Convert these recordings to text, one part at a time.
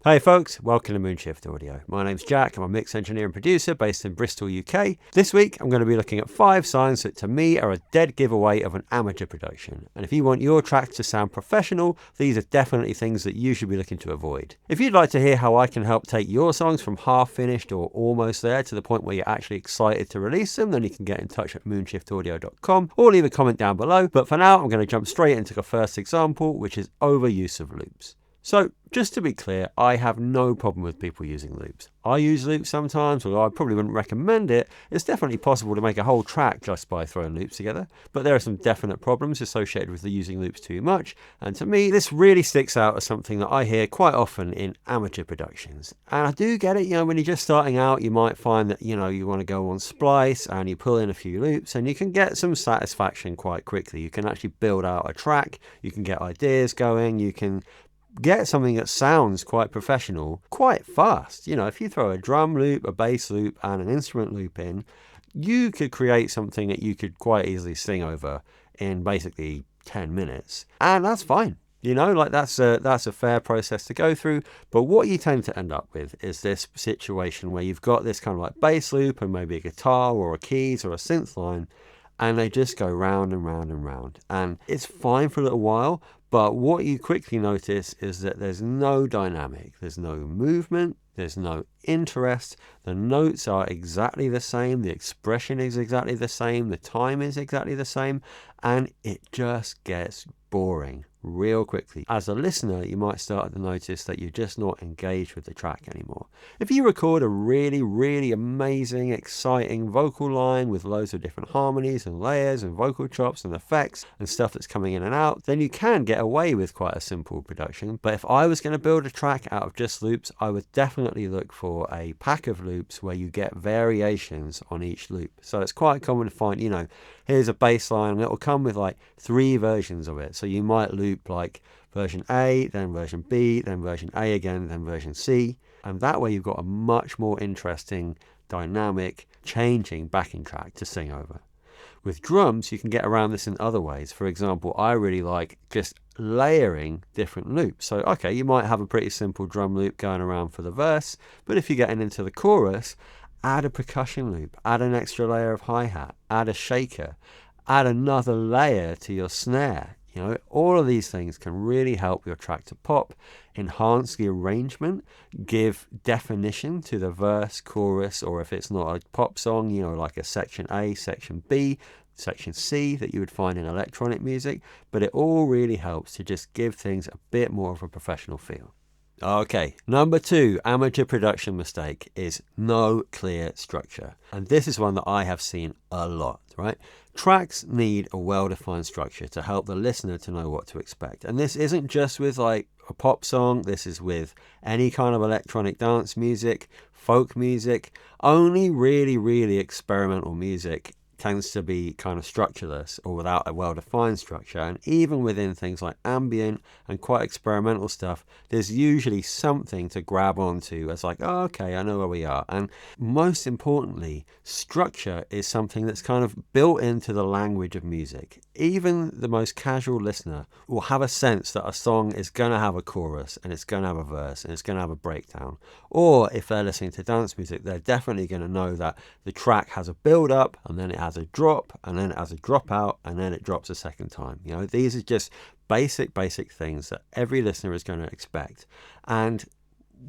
Hey folks, welcome to Moonshift Audio. My name's Jack, I'm a mix engineer and producer based in Bristol, UK. This week I'm going to be looking at 5 signs that to me are a dead giveaway of an amateur production. And if you want your tracks to sound professional, these are definitely things that you should be looking to avoid. If you'd like to hear how I can help take your songs from half finished or almost there to the point where you're actually excited to release them, then you can get in touch at moonshiftaudio.com or leave a comment down below. But for now, I'm going to jump straight into the first example, which is overuse of loops. So, just to be clear, I have no problem with people using loops. I use loops sometimes, although I probably wouldn't recommend it. It's definitely possible to make a whole track just by throwing loops together, but there are some definite problems associated with using loops too much, and to me, this really sticks out as something that I hear quite often in amateur productions. And I do get it, when you're just starting out, you might find that, you want to go on Splice and you pull in a few loops and you can get some satisfaction quite quickly. You can actually build out a track, you can get ideas going, you can get something that sounds quite professional quite fast. If you throw a drum loop, a bass loop and an instrument loop in, you could create something that you could quite easily sing over in basically 10 minutes, and that's fine. That's a fair process to go through. But what you tend to end up with is this situation where you've got this kind of like bass loop and maybe a guitar or a keys or a synth line, and they just go round and round and round, and it's fine for a little while. But what you quickly notice is that there's no dynamic, there's no movement, there's no interest, the notes are exactly the same, the expression is exactly the same, the time is exactly the same, and it just gets boring real quickly. As a listener, you might start to notice that you're just not engaged with the track anymore. If you record a really, really amazing, exciting vocal line with loads of different harmonies and layers and vocal chops and effects and stuff that's coming in and out, then you can get away with quite a simple production. But if I was going to build a track out of just loops, I would definitely look for a pack of loops where you get variations on each loop. So it's quite common to find, here's a bass line and it'll come with like 3 versions of it. So you might loop like version A, then version B, then version A again, then version C. And that way you've got a much more interesting, dynamic, changing backing track to sing over. With drums, you can get around this in other ways. For example, I really like just layering different loops. So, okay, you might have a pretty simple drum loop going around for the verse, but if you're getting into the chorus, add a percussion loop, add an extra layer of hi-hat, add a shaker, add another layer to your snare. All of these things can really help your track to pop, enhance the arrangement, give definition to the verse, chorus, or if it's not a pop song, like a section A, section B, section C that you would find in electronic music. But it all really helps to just give things a bit more of a professional feel. Okay, number 2 amateur production mistake is no clear structure. And this is one that I have seen a lot, right? Tracks need a well-defined structure to help the listener to know what to expect. And this isn't just with like a pop song, this is with any kind of electronic dance music, folk music. Only really, really experimental music tends to be kind of structureless or without a well-defined structure. And even within things like ambient and quite experimental stuff, there's usually something to grab onto as like, oh, okay, I know where we are. And most importantly, structure is something that's kind of built into the language of music. Even the most casual listener will have a sense that a song is going to have a chorus and it's going to have a verse and it's going to have a breakdown. Or if they're listening to dance music, they're definitely going to know that the track has a build-up and then it has a drop and then it has a drop out and then it drops a second time. These are just basic things that every listener is going to expect, and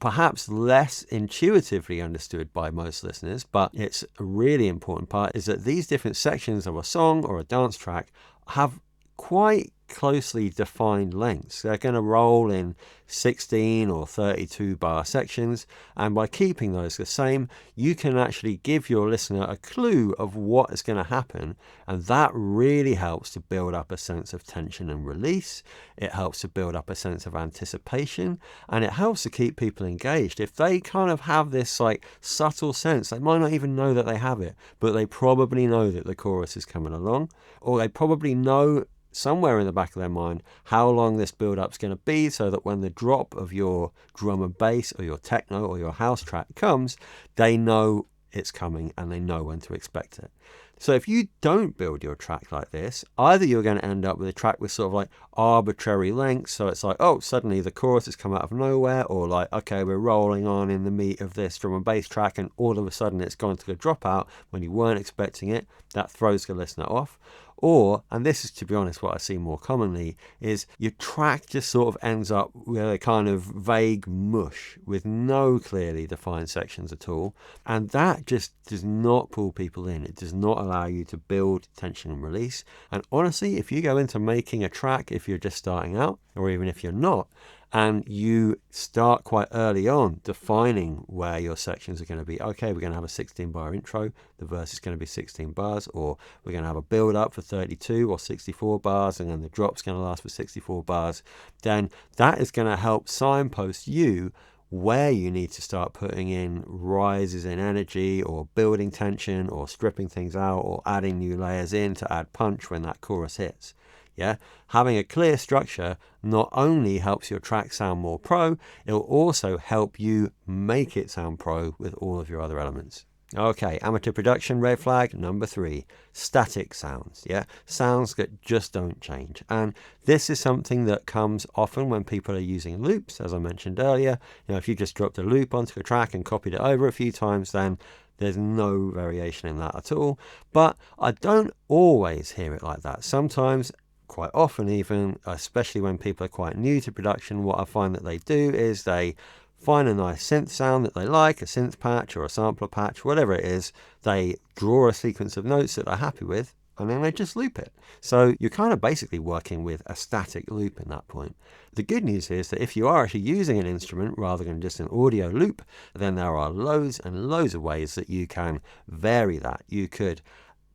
perhaps less intuitively understood by most listeners, but it's a really important part, is that these different sections of a song or a dance track have quite closely defined lengths. They're going to roll in 16 or 32 bar sections, and by keeping those the same, you can actually give your listener a clue of what is going to happen, and that really helps to build up a sense of tension and release. It helps to build up a sense of anticipation, and it helps to keep people engaged. If they kind of have this like subtle sense, they might not even know that they have it, but they probably know that the chorus is coming along, or they probably know somewhere in the back of their mind how long this build-up's going to be, so that when the drop of your drum and bass or your techno or your house track comes, they know it's coming and they know when to expect it. So if you don't build your track like this, either you're going to end up with a track with sort of like arbitrary lengths. So it's like, oh, suddenly the chorus has come out of nowhere, or like, okay, we're rolling on in the meat of this drum and bass track, and all of a sudden it's gone to a dropout when you weren't expecting it. That throws the listener off. Or, and this is to be honest what I see more commonly, is your track just sort of ends up with a kind of vague mush with no clearly defined sections at all. And that just does not pull people in. It does not allow you to build tension and release. And honestly, if you go into making a track, if you're just starting out, or even if you're not, and you start quite early on defining where your sections are going to be. Okay, we're going to have a 16-bar intro, the verse is going to be 16 bars, or we're going to have a build up for 32 or 64 bars, and then the drop's going to last for 64 bars. Then that is going to help signpost you where you need to start putting in rises in energy, or building tension, or stripping things out, or adding new layers in to add punch when that chorus hits. Yeah, having a clear structure not only helps your track sound more pro, it'll also help you make it sound pro with all of your other elements. Okay, amateur production red flag number 3, static sounds. Yeah, sounds that just don't change. And this is something that comes often when people are using loops, as I mentioned earlier. You know, if you just dropped a loop onto a track and copied it over a few times, then there's no variation in that at all. But I don't always hear it like that. Sometimes, quite often even, especially when people are quite new to production, what I find that they do is they find a nice synth sound that they like, a synth patch or a sampler patch, whatever it is. They draw a sequence of notes that they're happy with, and then they just loop it. So you're kind of basically working with a static loop in that point. The good news is that if you are actually using an instrument rather than just an audio loop, then there are loads and loads of ways that you can vary that. You could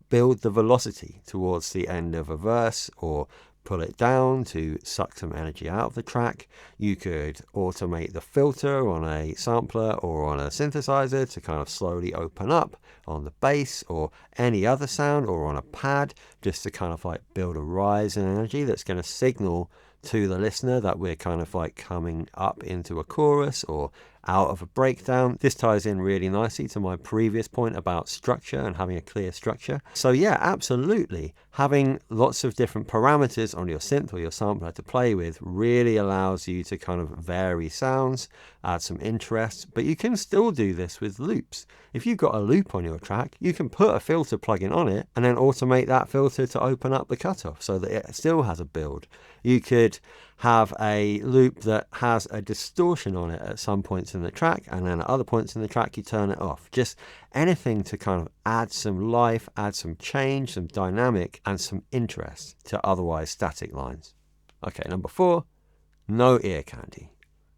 build the velocity towards the end of a verse, or pull it down to suck some energy out of the track. You could automate the filter on a sampler or on a synthesizer to kind of slowly open up on the bass or any other sound, or on a pad, just to kind of like build a rise in energy that's going to signal to the listener that we're kind of like coming up into a chorus or out of a breakdown. This ties in really nicely to my previous point about structure and having a clear structure. So yeah, absolutely. Having lots of different parameters on your synth or your sampler to play with really allows you to kind of vary sounds, add some interest, but you can still do this with loops. If you've got a loop on your track, you can put a filter plugin on it and then automate that filter to open up the cutoff so that it still has a build. You could have a loop that has a distortion on it at some points in the track, and then at other points in the track you turn it off. Just anything to kind of add some life, add some change, some dynamic, and some interest to otherwise static lines. Okay, number 4, no ear candy.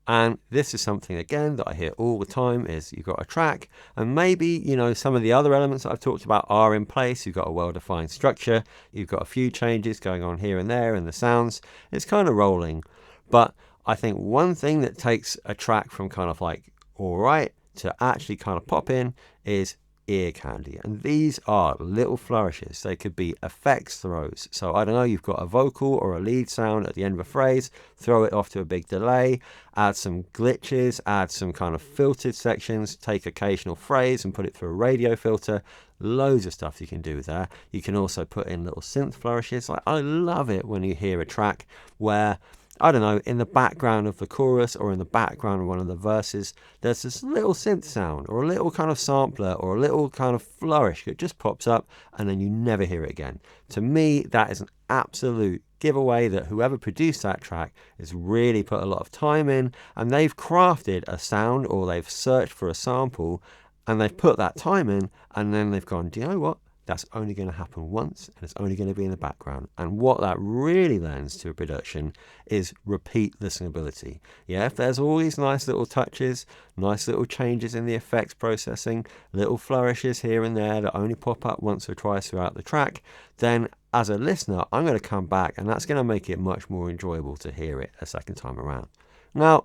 And this is something, again, that I hear all the time, is you've got a track and maybe, you know, some of the other elements that I've talked about are in place. You've got a well-defined structure. You've got a few changes going on here and there in the sounds. It's kind of rolling. But I think one thing that takes a track from kind of like all right to actually kind of pop in is ear candy. And these are little flourishes. They could be effects throws. So I don't know, you've got a vocal or a lead sound at the end of a phrase, throw it off to a big delay, add some glitches, add some kind of filtered sections, take occasional phrase and put it through a radio filter. Loads of stuff you can do with that. You can also put in little synth flourishes. Like, I love it when you hear a track where, I don't know, in the background of the chorus or in the background of one of the verses, there's this little synth sound or a little kind of sampler or a little kind of flourish that just pops up and then you never hear it again. To me, that is an absolute giveaway that whoever produced that track has really put a lot of time in, and they've crafted a sound, or they've searched for a sample and they've put that time in, and then they've gone, do you know what? That's only going to happen once, and it's only going to be in the background. And what that really lends to a production is repeat listenability. Yeah, if there's all these nice little touches, nice little changes in the effects processing, little flourishes here and there that only pop up once or twice throughout the track, then as a listener, I'm going to come back, and that's going to make it much more enjoyable to hear it a second time around. Now,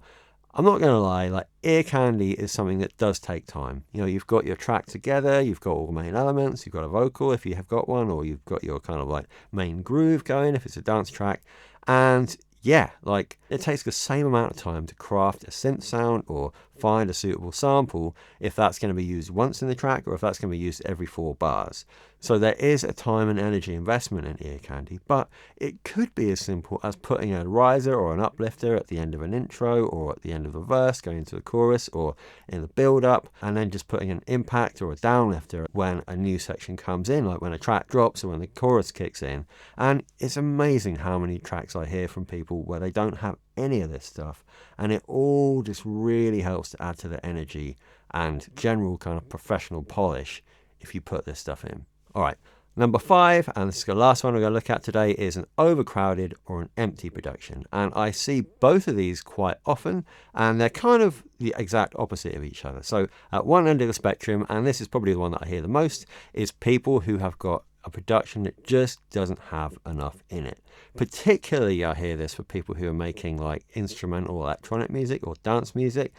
I'm not going to lie, like, ear candy is something that does take time. You know, you've got your track together, you've got all the main elements, you've got a vocal if you have got one, or you've got your kind of like main groove going if it's a dance track. And yeah, like, it takes the same amount of time to craft a synth sound or find a suitable sample if that's going to be used once in the track or if that's going to be used every 4 bars. So there is a time and energy investment in ear candy, but it could be as simple as putting a riser or an uplifter at the end of an intro or at the end of a verse going into the chorus or in the build up, and then just putting an impact or a downlifter when a new section comes in, like when a track drops or when the chorus kicks in. And it's amazing how many tracks I hear from people where they don't have any of this stuff, and it all just really helps to add to the energy and general kind of professional polish if you put this stuff in. All right, number 5, and this is the last one we're going to look at today, is an overcrowded or an empty production. And I see both of these quite often, and they're kind of the exact opposite of each other. So at one end of the spectrum, and this is probably the one that I hear the most, is people who have got a production that just doesn't have enough in it. Particularly I hear this for people who are making like instrumental electronic music or dance music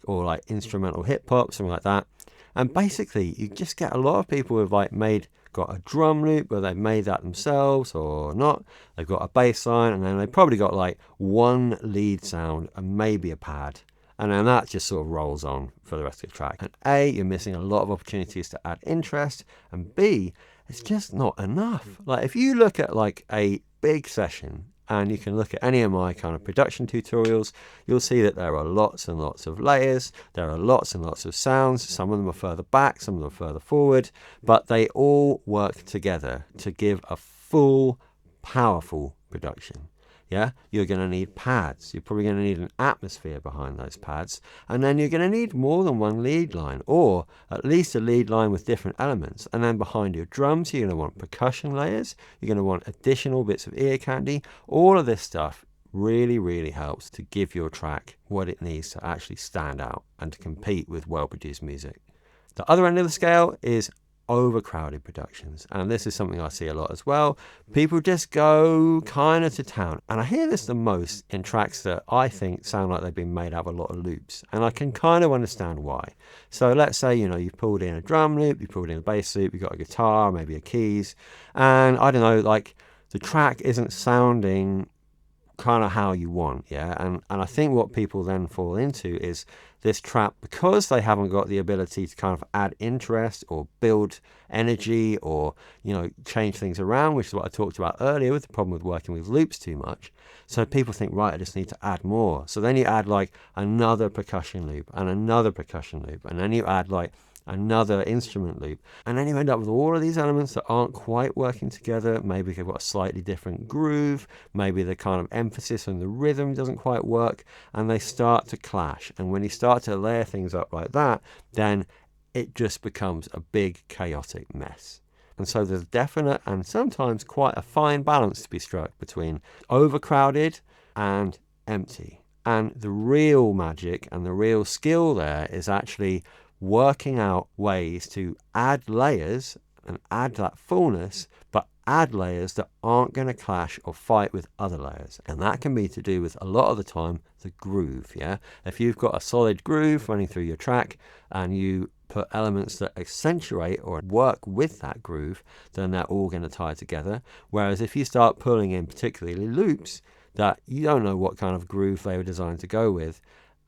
or like instrumental hip hop, something like that. And basically you just get a lot of people who've like got a drum loop where they've made that themselves or not. They've got a bass line, and then they've probably got like one lead sound and maybe a pad. And then that just sort of rolls on for the rest of the track. And A, you're missing a lot of opportunities to add interest, and B, it's just not enough. Like if you look at like a big session, and you can look at any of my kind of production tutorials, you'll see that there are lots and lots of layers, there are lots and lots of sounds. Some of them are further back, some of them are further forward, but they all work together to give a full, powerful production. Yeah, you're going to need pads. You're probably going to need an atmosphere behind those pads. And then you're going to need more than one lead line, or at least a lead line with different elements. And then behind your drums, you're going to want percussion layers. You're going to want additional bits of ear candy. All of this stuff really, really helps to give your track what it needs to actually stand out and to compete with well-produced music. The other end of the scale is overcrowded productions, and this is something I see a lot as well. People just go kind of to town, and I hear this the most in tracks that I think sound like they've been made out of a lot of loops, and I can kind of understand why. So let's say, you know, you've pulled in a drum loop, you pulled in a bass loop, you've got a guitar, maybe a keys, and I don't know, like the track isn't sounding kind of how you want, yeah. And I think what people then fall into is this trap, because they haven't got the ability to kind of add interest or build energy or, you know, change things around, which is what I talked about earlier with the problem with working with loops too much. So people think, right, I just need to add more. So then you add like another percussion loop and another percussion loop, and then you add like another instrument loop, and then you end up with all of these elements that aren't quite working together. Maybe they've got a slightly different groove, maybe the kind of emphasis on the rhythm doesn't quite work, and they start to clash. And when you start to layer things up like that, then it just becomes a big chaotic mess. And so there's definite and sometimes quite a fine balance to be struck between overcrowded and empty. And the real magic and the real skill there is actually working out ways to add layers and add that fullness, but add layers that aren't going to clash or fight with other layers. And that can be to do with, a lot of the time, the groove. Yeah, if you've got a solid groove running through your track and you put elements that accentuate or work with that groove, then they're all going to tie together. Whereas if you start pulling in particularly loops that you don't know what kind of groove they were designed to go with,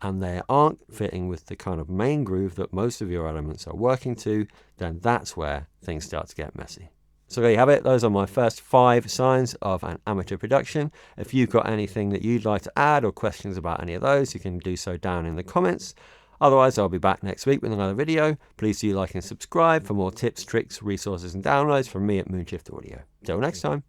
and they aren't fitting with the kind of main groove that most of your elements are working to, then that's where things start to get messy. So there you have it. Those are my first 5 signs of an amateur production. If you've got anything that you'd like to add or questions about any of those, you can do so down in the comments. Otherwise, I'll be back next week with another video. Please do like and subscribe for more tips, tricks, resources and downloads from me at Moonshift Audio. Till next time.